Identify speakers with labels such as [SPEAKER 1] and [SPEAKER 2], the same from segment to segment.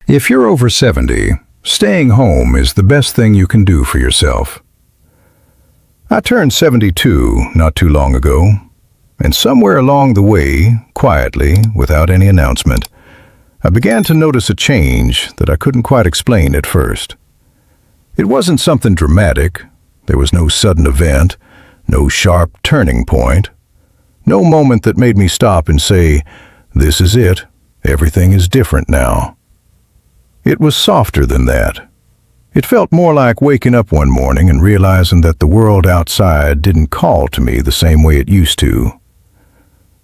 [SPEAKER 1] If you're over 70, staying home is the best thing you can do for yourself. I turned 72 not too long ago, and somewhere along the way, quietly, without any announcement, I began to notice a change that I couldn't quite explain at first. It wasn't something dramatic. There was no sudden event, no sharp turning point, no moment that made me stop and say, "This is it, everything is different now." It was softer than that. It felt more like waking up one morning and realizing that the world outside didn't call to me the same way it used to.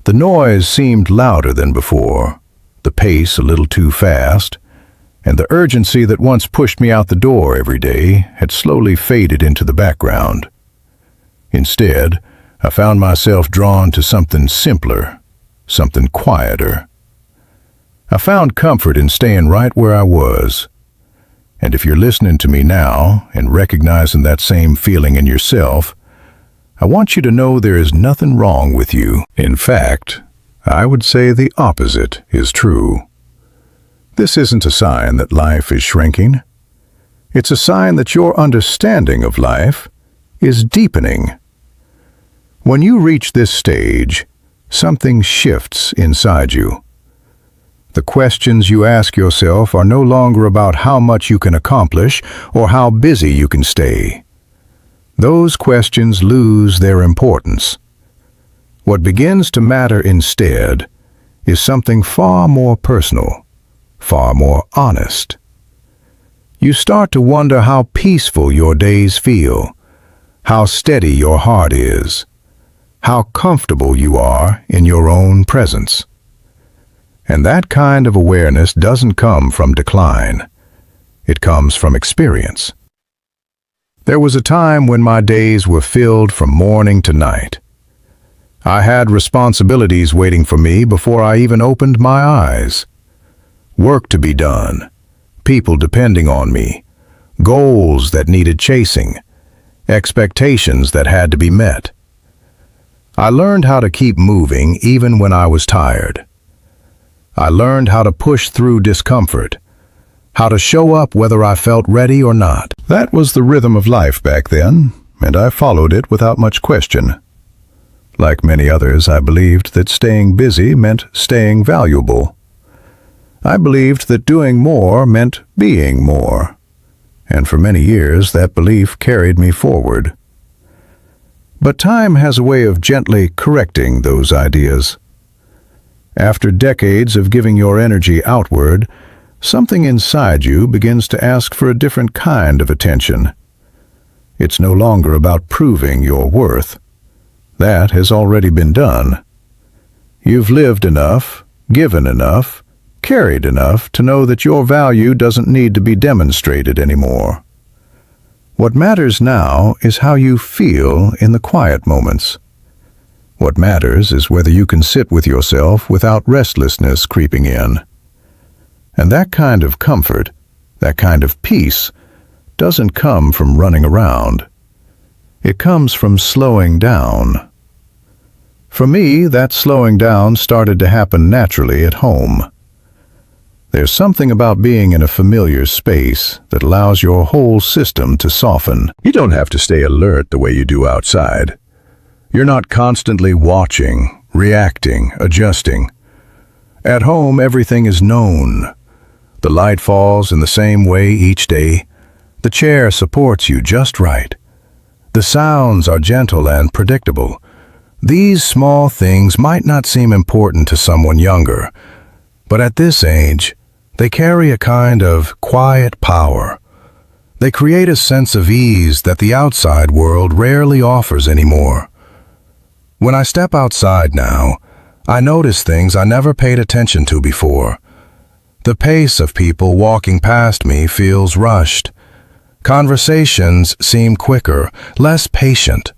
[SPEAKER 1] The noise seemed louder than before, the pace a little too fast, and the urgency that once pushed me out the door every day had slowly faded into the background. Instead, I found myself drawn to something simpler, something quieter. I found comfort in staying right where I was. And if you're listening to me now and recognizing that same feeling in yourself, I want you to know there is nothing wrong with you. In fact, I would say the opposite is true. This isn't a sign that life is shrinking. It's a sign that your understanding of life is deepening. When you reach this stage, something shifts inside you. The questions you ask yourself are no longer about how much you can accomplish or how busy you can stay. Those questions lose their importance. What begins to matter instead is something far more personal, far more honest. You start to wonder how peaceful your days feel, how steady your heart is, how comfortable you are in your own presence. And that kind of awareness doesn't come from decline. It comes from experience. There was a time when my days were filled from morning to night. I had responsibilities waiting for me before I even opened my eyes. Work to be done, people depending on me, goals that needed chasing, expectations that had to be met. I learned how to keep moving even when I was tired. I learned how to push through discomfort, how to show up whether I felt ready or not. That was the rhythm of life back then, and I followed it without much question. Like many others, I believed that staying busy meant staying valuable. I believed that doing more meant being more, and for many years that belief carried me forward. But time has a way of gently correcting those ideas. After decades of giving your energy outward, something inside you begins to ask for a different kind of attention. It's no longer about proving your worth. That has already been done. You've lived enough, given enough, carried enough to know that your value doesn't need to be demonstrated anymore. What matters now is how you feel in the quiet moments. What matters is whether you can sit with yourself without restlessness creeping in. And that kind of comfort, that kind of peace, doesn't come from running around. It comes from slowing down. For me, that slowing down started to happen naturally at home. There's something about being in a familiar space that allows your whole system to soften. You don't have to stay alert the way you do outside. You're not constantly watching, reacting, adjusting. At home, everything is known. The light falls in the same way each day. The chair supports you just right. The sounds are gentle and predictable. These small things might not seem important to someone younger, but at this age, they carry a kind of quiet power. They create a sense of ease that the outside world rarely offers anymore. When I step outside now, I notice things I never paid attention to before. The pace of people walking past me feels rushed. Conversations seem quicker, less patient.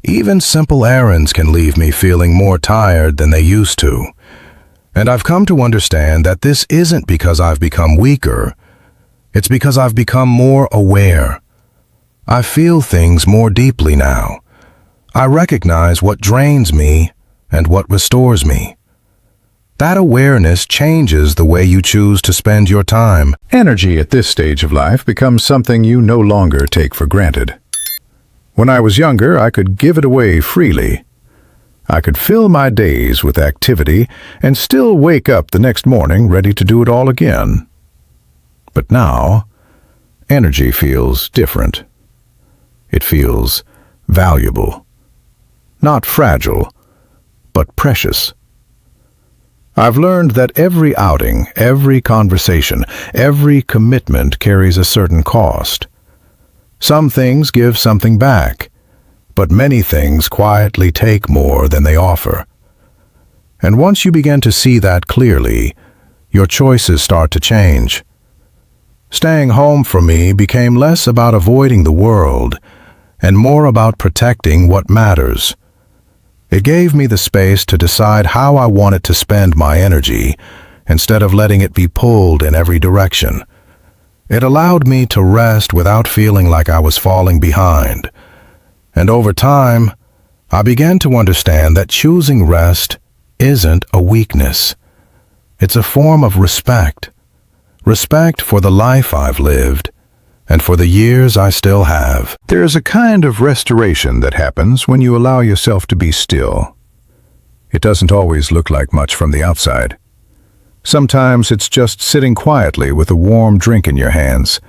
[SPEAKER 1] Even simple errands can leave me feeling more tired than they used to. And I've come to understand that this isn't because I've become weaker. It's because I've become more aware. I feel things more deeply now. I recognize what drains me and what restores me.
[SPEAKER 2] That awareness changes the way you choose to spend your time.
[SPEAKER 1] Energy at this stage of life becomes something you no longer take for granted. When I was younger, I could give it away freely. I could fill my days with activity and still wake up the next morning ready to do it all again. But now, energy feels different. It feels valuable. Not fragile, but precious. I've learned that every outing, every conversation, every commitment carries a certain cost. Some things give something back, but many things quietly take more than they offer. And once you begin to see that clearly, your choices start to change. Staying home for me became less about avoiding the world and more about protecting what matters. It gave me the space to decide how I wanted to spend my energy instead of letting it be pulled in every direction. It allowed me to rest without feeling like I was falling behind. And over time, I began to understand that choosing rest isn't a weakness. It's a form of respect. Respect for the life I've lived and for the years I still have.
[SPEAKER 3] There is a kind of restoration that happens when you allow yourself to be still. It doesn't always look like much from the outside. Sometimes it's just sitting quietly with a warm drink in your hands.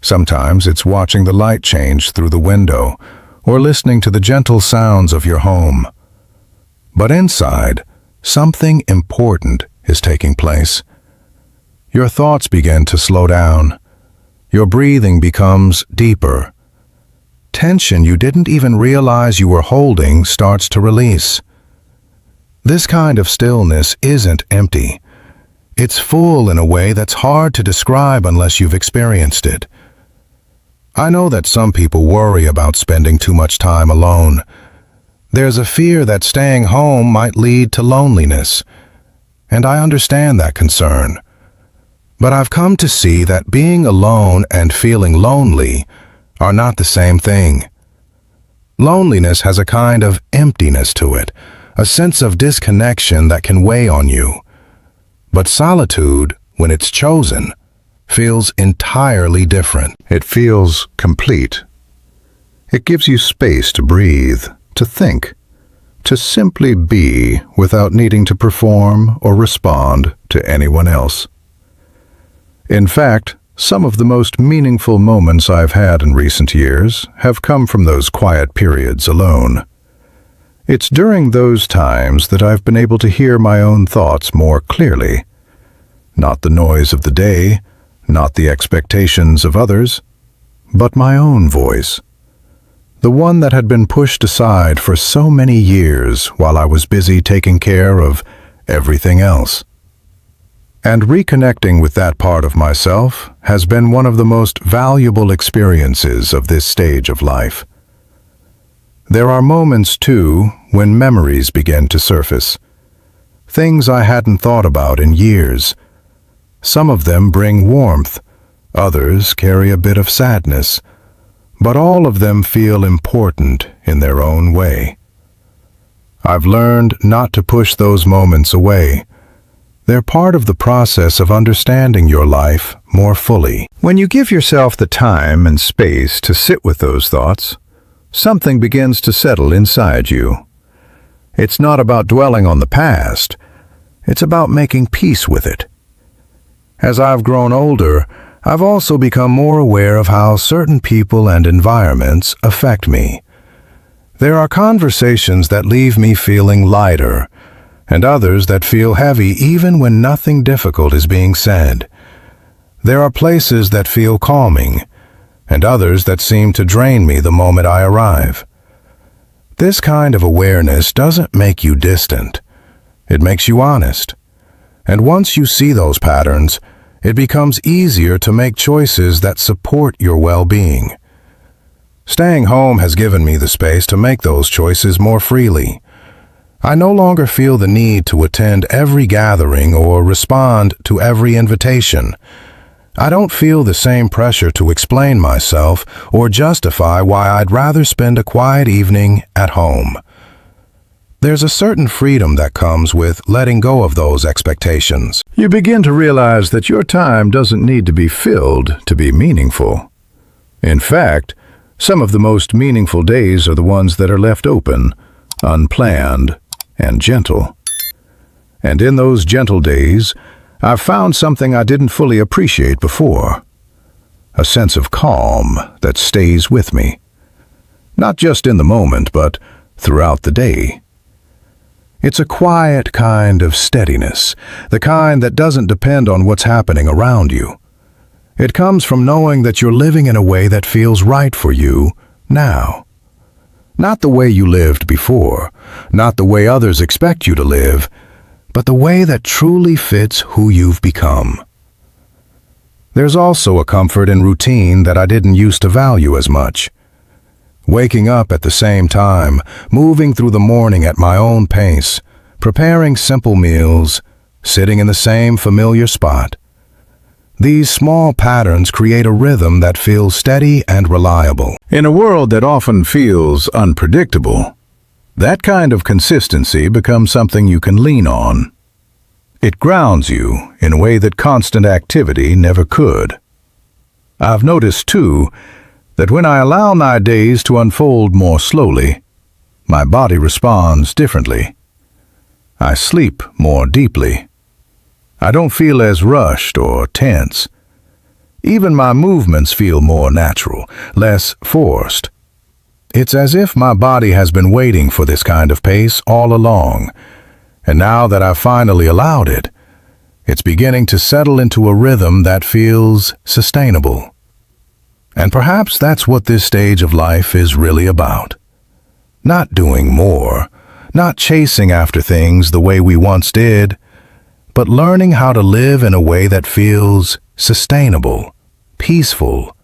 [SPEAKER 3] Sometimes it's watching the light change through the window or listening to the gentle sounds of your home. But inside, something important is taking place. Your thoughts begin to slow down. Your breathing becomes deeper. Tension you didn't even realize you were holding starts to release. This kind of stillness isn't empty. It's full in a way that's hard to describe unless you've experienced it. I know that some people worry about spending too much time alone. There's a fear that staying home might lead to loneliness, and I understand that concern. But I've come to see that being alone and feeling lonely are not the same thing. Loneliness has a kind of emptiness to it, a sense of disconnection that can weigh on you. But solitude, when it's chosen, feels entirely different.
[SPEAKER 1] It feels complete. It gives you space to breathe, to think, to simply be without needing to perform or respond to anyone else. In fact, some of the most meaningful moments I've had in recent years have come from those quiet periods alone. It's during those times that I've been able to hear my own thoughts more clearly. Not the noise of the day, not the expectations of others, but my own voice. The one that had been pushed aside for so many years while I was busy taking care of everything else. And reconnecting with that part of myself has been one of the most valuable experiences of this stage of life. There are moments, too, when memories begin to surface. Things I hadn't thought about in years. Some of them bring warmth, others carry a bit of sadness, but all of them feel important in their own way. I've learned not to push those moments away. They're part of the process of understanding your life more fully. When you give yourself the time and space to sit with those thoughts, something begins to settle inside you. It's not about dwelling on the past. It's about making peace with it. As I've grown older, I've also become more aware of how certain people and environments affect me. There are conversations that leave me feeling lighter, and others that feel heavy even when nothing difficult is being said. There are places that feel calming, and others that seem to drain me the moment I arrive. This kind of awareness doesn't make you distant. It makes you honest. And once you see those patterns, it becomes easier to make choices that support your well-being. Staying home has given me the space to make those choices more freely. I no longer feel the need to attend every gathering or respond to every invitation. I don't feel the same pressure to explain myself or justify why I'd rather spend a quiet evening at home.
[SPEAKER 2] There's a certain freedom that comes with letting go of those expectations.
[SPEAKER 3] You begin to realize that your time doesn't need to be filled to be meaningful. In fact, some of the most meaningful days are the ones that are left open, unplanned, and gentle. And in those gentle days, I've found something I didn't fully appreciate before. A sense of calm that stays with me. Not just in the moment, but throughout the day. It's a quiet kind of steadiness, the kind that doesn't depend on what's happening around you. It comes from knowing that you're living in a way that feels right for you now. Not the way you lived before, not the way others expect you to live, but the way that truly fits who you've become. There's also a comfort in routine that I didn't used to value as much. Waking up at the same time, moving through the morning at my own pace, preparing simple meals, sitting in the same familiar spot. These small patterns create a rhythm that feels steady and reliable. In a world that often feels unpredictable, that kind of consistency becomes something you can lean on. It grounds you in a way that constant activity never could. I've noticed, too, that when I allow my days to unfold more slowly, my body responds differently. I sleep more deeply. I don't feel as rushed or tense. Even my movements feel more natural, less forced. It's as if my body has been waiting for this kind of pace all along, and now that I've finally allowed it, it's beginning to settle into a rhythm that feels sustainable. And perhaps that's what this stage of life is really about. Not doing more, not chasing after things the way we once did, but learning how to live in a way that feels sustainable, peaceful,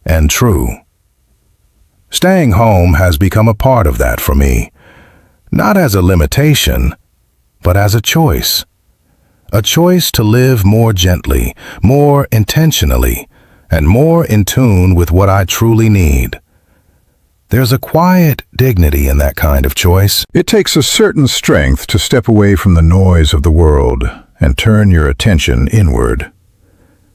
[SPEAKER 3] and true. Staying home has become a part of that for me, not as a limitation, but as a choice. A choice to live more gently, more intentionally, and more in tune with what I truly need. There's a quiet dignity in that kind of choice.
[SPEAKER 1] It takes a certain strength to step away from the noise of the world and turn your attention inward.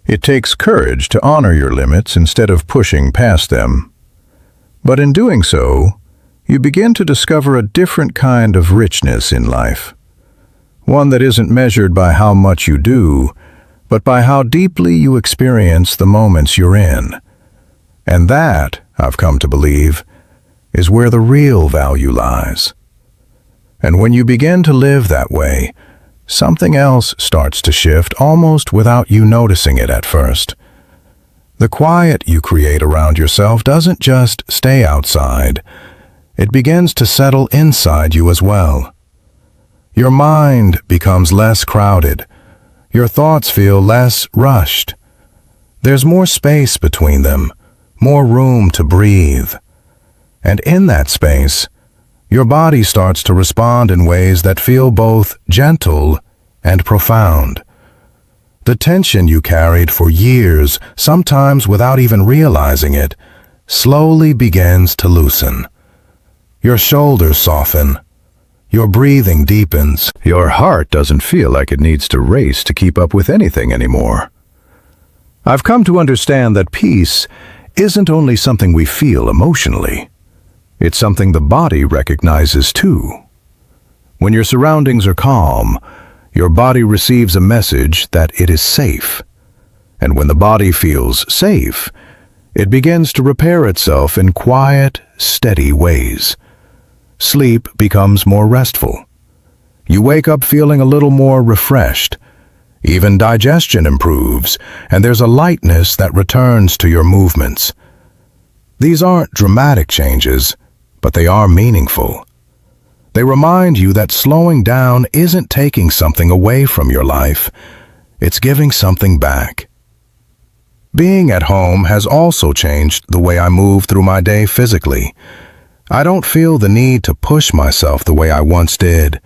[SPEAKER 1] It takes courage to honor your limits instead of pushing past them. But in doing so, you begin to discover a different kind of richness in life. One that isn't measured by how much you do, but by how deeply you experience the moments you're in. And that, I've come to believe, is where the real value lies. And when you begin to live that way, something else starts to shift almost without you noticing it at first. The quiet you create around yourself doesn't just stay outside. It begins to settle inside you as well. Your mind becomes less crowded. Your thoughts feel less rushed. There's more space between them, more room to breathe. And in that space, your body starts to respond in ways that feel both gentle and profound. The tension you carried for years, sometimes without even realizing it, slowly begins to loosen. Your shoulders soften. Your breathing deepens. Your heart doesn't feel like it needs to race to keep up with anything anymore. I've come to understand that peace isn't only something we feel emotionally. It's something the body recognizes too. When your surroundings are calm, your body receives a message that it is safe. And when the body feels safe, it begins to repair itself in quiet, steady ways. Sleep becomes more restful. You wake up feeling a little more refreshed. Even digestion improves, and there's a lightness that returns to your movements. These aren't dramatic changes, but they are meaningful. They remind you that slowing down isn't taking something away from your life. It's giving something back. Being at home has also changed the way I move through my day physically. I don't feel the need to push myself the way I once did.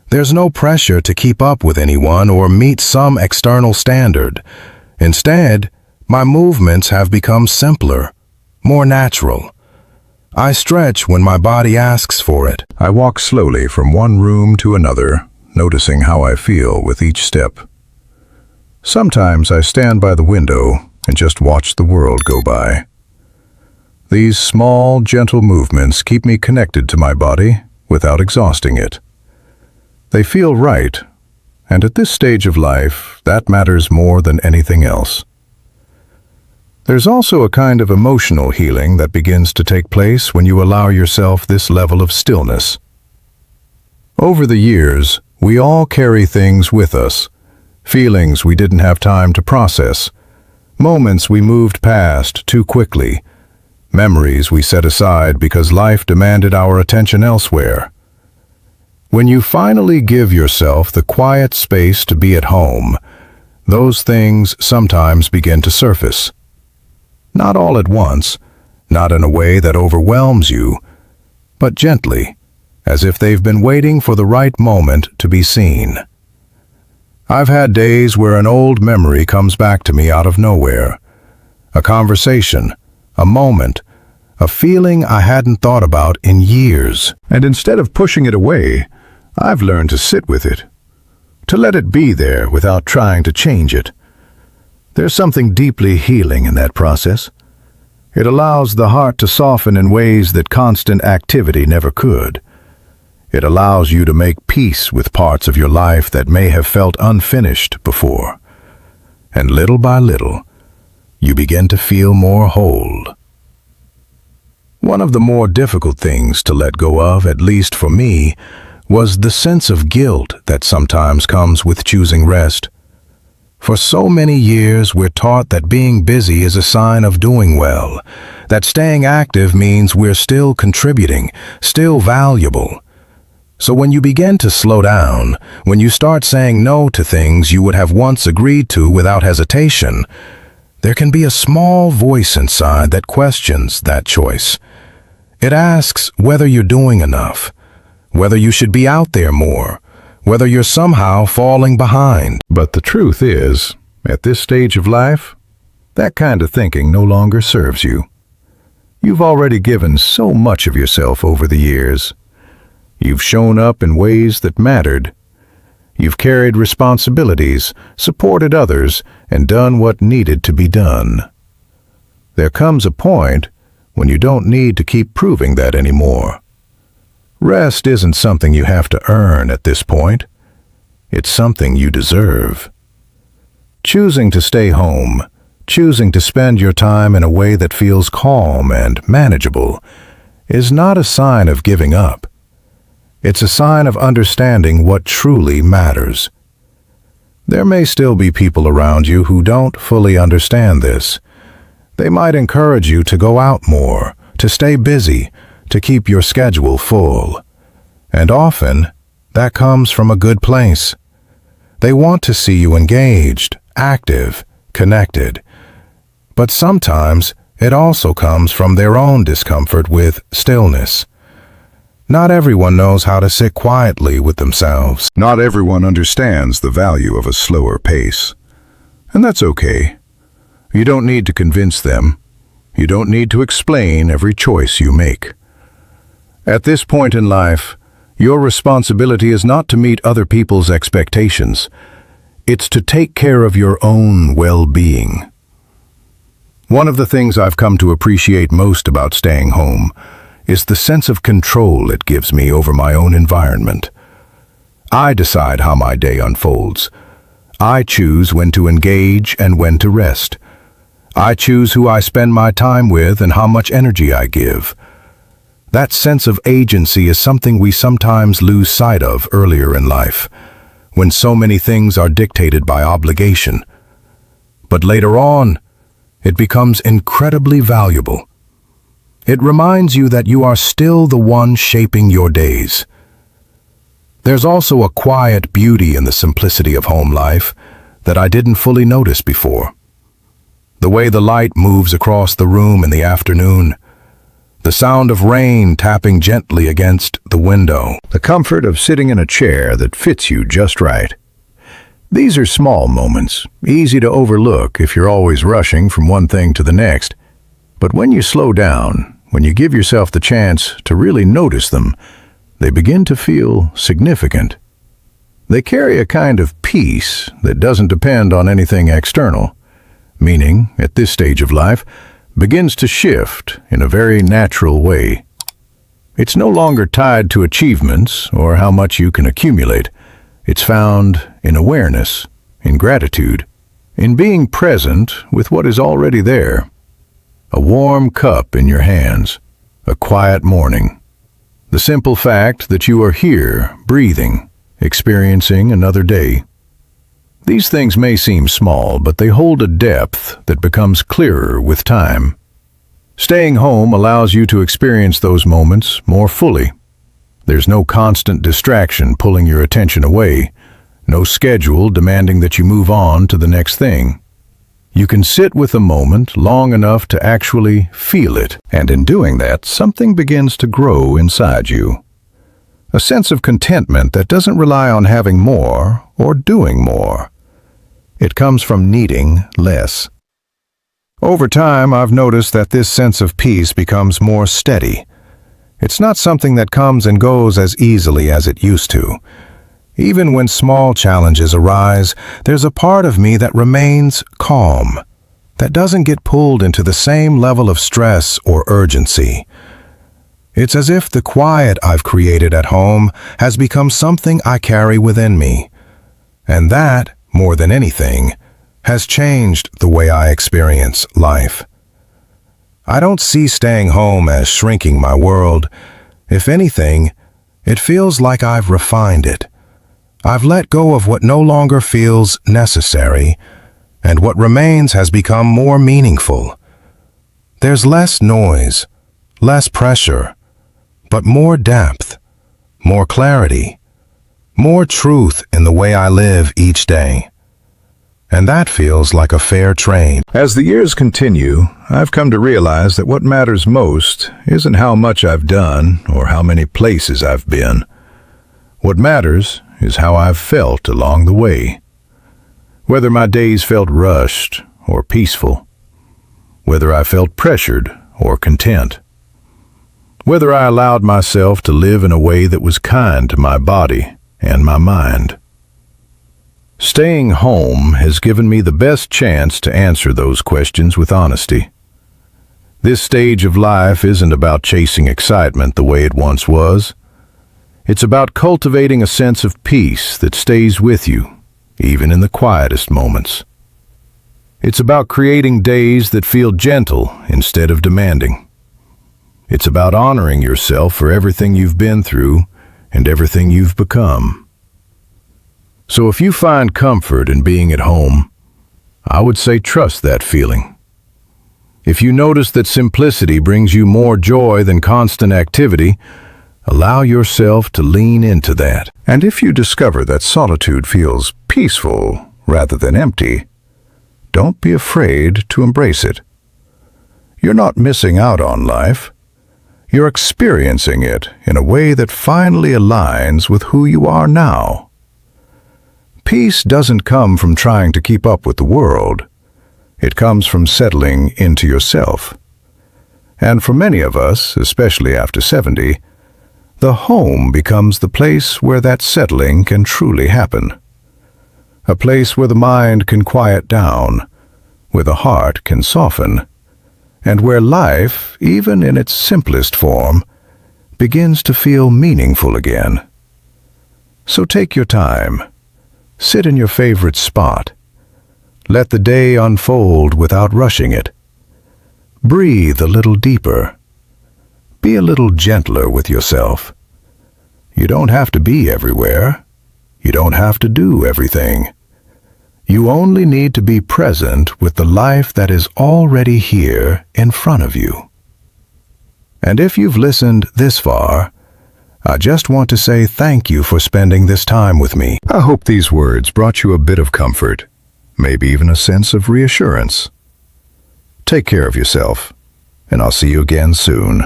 [SPEAKER 1] There's no pressure to keep up with anyone or meet some external standard. Instead, my movements have become simpler, more natural.
[SPEAKER 2] I stretch when my body asks for it.
[SPEAKER 3] I walk slowly from one room to another, noticing how I feel with each step. Sometimes I stand by the window and just watch the world go by. These small, gentle movements keep me connected to my body without exhausting it. They feel right, and at this stage of life, that matters more than anything else. There's also a kind of emotional healing that begins to take place when you allow yourself this level of stillness. Over the years, we all carry things with us, feelings we didn't have time to process, moments we moved past too quickly, memories we set aside because life demanded our attention elsewhere. When you finally give yourself the quiet space to be at home, those things sometimes begin to surface. Not all at once, not in a way that overwhelms you, but gently, as if they've been waiting for the right moment to be seen. I've had days where an old memory comes back to me out of nowhere. A conversation, a moment, a feeling I hadn't thought about in years. And instead of pushing it away, I've learned to sit with it, to let it be there without trying to change it. There's something deeply healing in that process. It allows the heart to soften in ways that constant activity never could. It allows you to make peace with parts of your life that may have felt unfinished before. And little by little, you begin to feel more whole. One of the more difficult things to let go of, at least for me, was the sense of guilt that sometimes comes with choosing rest. For so many years, we're taught that being busy is a sign of doing well, that staying active means we're still contributing, still valuable. So when you begin to slow down, when you start saying no to things you would have once agreed to without hesitation, there can be a small voice inside that questions that choice. It asks whether you're doing enough, whether you should be out there more, whether you're somehow falling behind. But the truth is, at this stage of life, that kind of thinking no longer serves you. You've already given so much of yourself over the years. You've shown up in ways that mattered. You've carried responsibilities, supported others, and done what needed to be done. There comes a point when you don't need to keep proving that anymore. Rest isn't something you have to earn at this point. It's something you deserve. Choosing to stay home, choosing to spend your time in a way that feels calm and manageable, is not a sign of giving up. It's a sign of understanding what truly matters. There may still be people around you who don't fully understand this. They might encourage you to go out more, to stay busy, to keep your schedule full. And often, that comes from a good place. They want to see you engaged, active, connected. But sometimes, it also comes from their own discomfort with stillness. Not everyone knows how to sit quietly with themselves. Not everyone understands the value of a slower pace. And that's okay. You don't need to convince them. You don't need to explain every choice you make. At this point in life, your responsibility is not to meet other people's expectations. It's to take care of your own well-being. One of the things I've come to appreciate most about staying home is the sense of control it gives me over my own environment. I decide how my day unfolds. I choose when to engage and when to rest. I choose who I spend my time with and how much energy I give. That sense of agency is something we sometimes lose sight of earlier in life, when so many things are dictated by obligation. But later on, it becomes incredibly valuable. It reminds you that you are still the one shaping your days. There's also a quiet beauty in the simplicity of home life that I didn't fully notice before. The way the light moves across the room in the afternoon, the sound of rain tapping gently against the window, the comfort of sitting in a chair that fits you just right. These are small moments, easy to overlook if you're always rushing from one thing to the next. But when you slow down, when you give yourself the chance to really notice them, they begin to feel significant. They carry a kind of peace that doesn't depend on anything external, meaning, at this stage of life, begins to shift in a very natural way. It's no longer tied to achievements or how much you can accumulate. It's found in awareness, in gratitude, in being present with what is already there. A warm cup in your hands, a quiet morning. The simple fact that you are here, breathing, experiencing another day. These things may seem small, but they hold a depth that becomes clearer with time. Staying home allows you to experience those moments more fully. There's no constant distraction pulling your attention away, no schedule demanding that you move on to the next thing. You can sit with a moment long enough to actually feel it, and in doing that, something begins to grow inside you. A sense of contentment that doesn't rely on having more or doing more. It comes from needing less. Over time, I've noticed that this sense of peace becomes more steady. It's not something that comes and goes as easily as it used to. Even when small challenges arise, there's a part of me that remains calm, that doesn't get pulled into the same level of stress or urgency. It's as if the quiet I've created at home has become something I carry within me. And that, more than anything, has changed the way I experience life. I don't see staying home as shrinking my world. If anything, it feels like I've refined it. I've let go of what no longer feels necessary, and what remains has become more meaningful. There's less noise, less pressure, but more depth, more clarity, more truth in the way I live each day. And that feels like a fair trade. As the years continue, I've come to realize that what matters most isn't how much I've done or how many places I've been. What matters is how I've felt along the way. Whether my days felt rushed or peaceful. Whether I felt pressured or content. Whether I allowed myself to live in a way that was kind to my body and my mind. Staying home has given me the best chance to answer those questions with honesty. This stage of life isn't about chasing excitement the way it once was. It's about cultivating a sense of peace that stays with you, even in the quietest moments. It's about creating days that feel gentle instead of demanding. It's about honoring yourself for everything you've been through and everything you've become. So if you find comfort in being at home, I would say trust that feeling. If you notice that simplicity brings you more joy than constant activity, allow yourself to lean into that. And if you discover that solitude feels peaceful rather than empty, don't be afraid to embrace it. You're not missing out on life. You're experiencing it in a way that finally aligns with who you are now. Peace doesn't come from trying to keep up with the world. It comes from settling into yourself. And for many of us, especially after 70, the home becomes the place where that settling can truly happen. A place where the mind can quiet down, where the heart can soften, and where life, even in its simplest form, begins to feel meaningful again. So take your time. Sit in your favorite spot. Let the day unfold without rushing it. Breathe a little deeper. Be a little gentler with yourself. You don't have to be everywhere. You don't have to do everything. You only need to be present with the life that is already here in front of you. And if you've listened this far, I just want to say thank you for spending this time with me. I hope these words brought you a bit of comfort, maybe even a sense of reassurance. Take care of yourself, and I'll see you again soon.